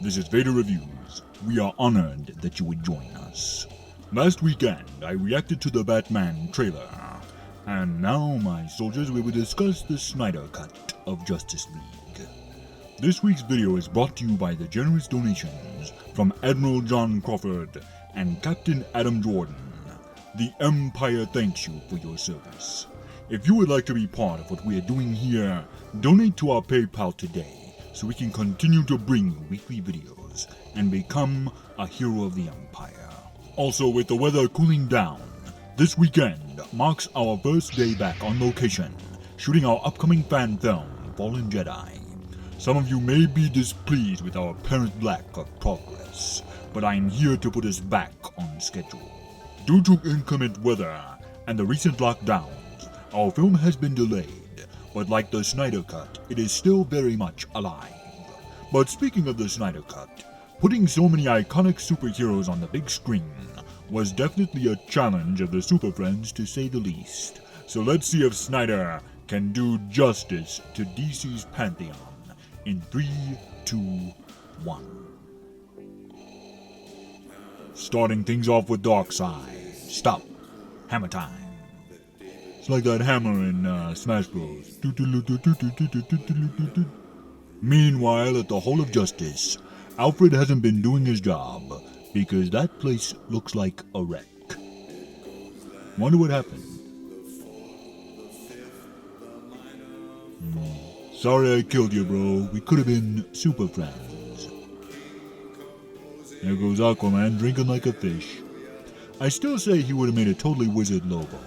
This is Vader Reviews. We are honored that you would join us. Last weekend, I reacted to the Batman trailer. And now, my soldiers, we will discuss the Snyder cut of Justice League. This week's video is brought to you by the generous donations from Admiral John Crawford and Captain Adam Jordan. The Empire thanks you for your service. If you would like to be part of what we are doing here, donate to our PayPal today so we can continue to bring you weekly videos and become a hero of the Empire. Also, with the weather cooling down, this weekend marks our first day back on location, shooting our upcoming fan film, Fallen Jedi. Some of you may be displeased with our apparent lack of progress, but I am here to put us back on schedule. Due to inclement weather and the recent lockdowns, our film has been delayed, but like the Snyder Cut, it is still very much alive. But speaking of the Snyder Cut, putting so many iconic superheroes on the big screen was definitely a challenge of the Super Friends to say the least. So let's see if Snyder can do justice to DC's pantheon in 3, 2, 1. Starting things off with Darkseid. Stop. Hammer time. It's like that hammer in Smash Bros. Meanwhile, at the Hall of Justice, Alfred hasn't been doing his job because that place looks like a wreck. Wonder what happened. Sorry I killed you, bro. We could have been super friends. There goes Aquaman drinking like a fish. I still say he would have made a totally wizard logo.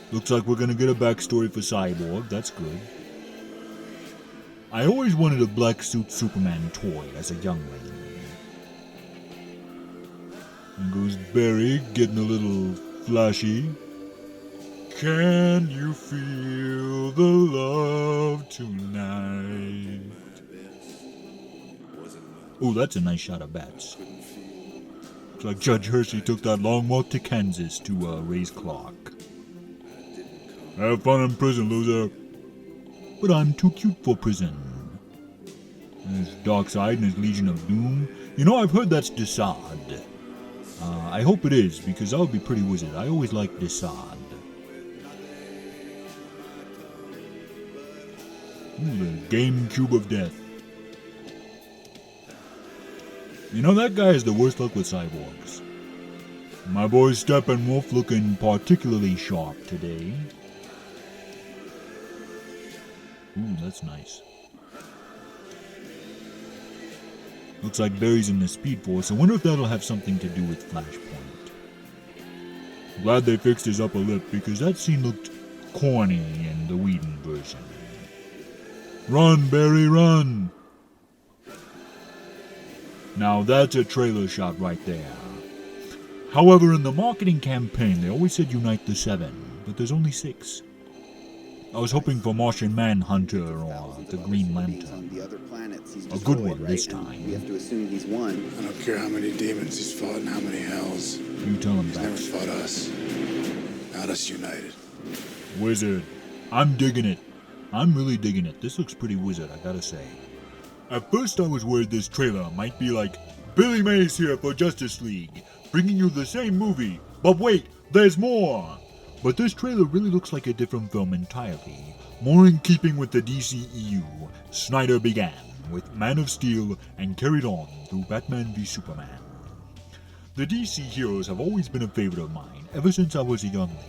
Looks like we're gonna get a backstory for Cyborg. That's good. I always wanted a black suit Superman toy as a youngling. And goes Barry getting a little flashy. Can you feel the love tonight? Oh, that's a nice shot of bats. Looks like Judge Hershey took that long walk to Kansas to raise Clark. Have fun in prison, loser. But I'm too cute for prison. There's Darkseid and his Legion of Doom. You know, I've heard that's Desaad. I hope it is, because that would be pretty wizard. I always liked Desaad. Ooh, the GameCube of Death. You know, that guy has the worst luck with cyborgs. My boy Steppenwolf looking particularly sharp today. Ooh, that's nice. Looks like Barry's in the Speed Force. I wonder if that'll have something to do with Flashpoint. Glad they fixed his upper lip because that scene looked corny in the Whedon version. Run, Barry, run! Now that's a trailer shot right there. However, in the marketing campaign, they always said unite the 7, but there's only 6. I was hoping for Martian Manhunter or the Green Lantern. A good one this time. We have to assume he's won. I don't care how many demons he's fought and how many hells. You tell him He's that. never fought us. Not us united. Wizard. I'm digging it. I'm really digging it. This looks pretty wizard, I gotta say. At first I was worried this trailer might be like, Billy Mays here for Justice League, bringing you the same movie, but wait, there's more! But this trailer really looks like a different film entirely. More in keeping with the DCEU, Snyder began with Man of Steel and carried on through Batman v Superman. The DC heroes have always been a favorite of mine ever since I was a youngling,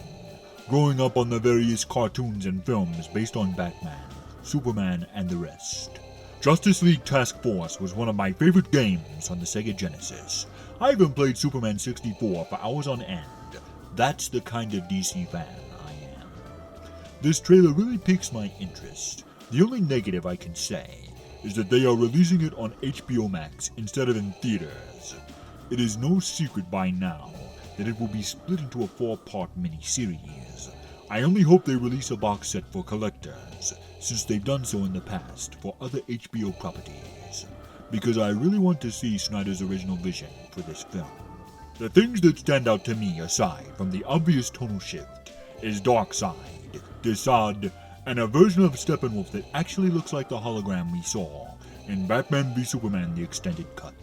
growing up on the various cartoons and films based on Batman, Superman, and the rest. Justice League Task Force was one of my favorite games on the Sega Genesis. I even played Superman 64 for hours on end. That's the kind of DC fan I am. This trailer really piques my interest. The only negative I can say is that they are releasing it on HBO Max instead of in theaters. It is no secret by now that it will be split into a 4-part miniseries. I only hope they release a box set for collectors, since they've done so in the past for other HBO properties, because I really want to see Snyder's original vision for this film. The things that stand out to me, aside from the obvious tonal shift, is Darkseid, Desaad, and a version of Steppenwolf that actually looks like the hologram we saw in Batman v Superman The Extended Cut.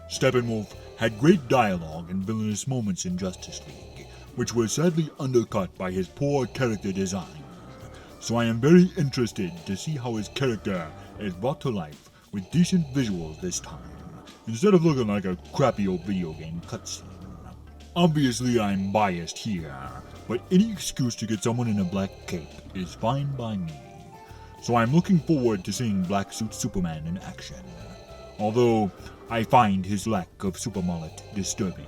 Steppenwolf had great dialogue and villainous moments in Justice League, which were sadly undercut by his poor character design. So I am very interested to see how his character is brought to life with decent visuals this time, instead of looking like a crappy old video game cutscene. Obviously I'm biased here, but any excuse to get someone in a black cape is fine by me. So I'm looking forward to seeing Black Suit Superman in action, although I find his lack of super mullet disturbing.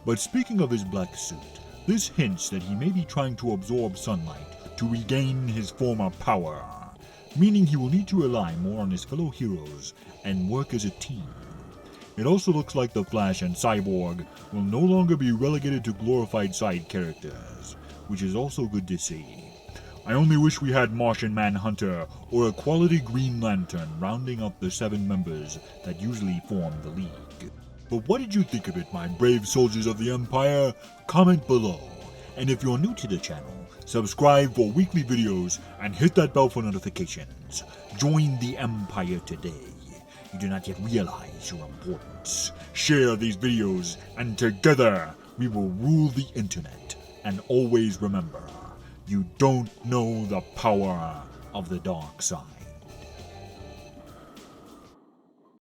But speaking of his black suit, this hints that he may be trying to absorb sunlight to regain his former power, meaning he will need to rely more on his fellow heroes and work as a team. It also looks like the Flash and Cyborg will no longer be relegated to glorified side characters, which is also good to see. I only wish we had Martian Manhunter or a quality Green Lantern rounding up the 7 members that usually form the League. But what did you think of it, my brave soldiers of the Empire? Comment below. And if you're new to the channel, subscribe for weekly videos and hit that bell for notifications. Join the Empire today. You do not yet realize your importance. Share these videos, and together we will rule the internet. And always remember, you don't know the power of the dark side.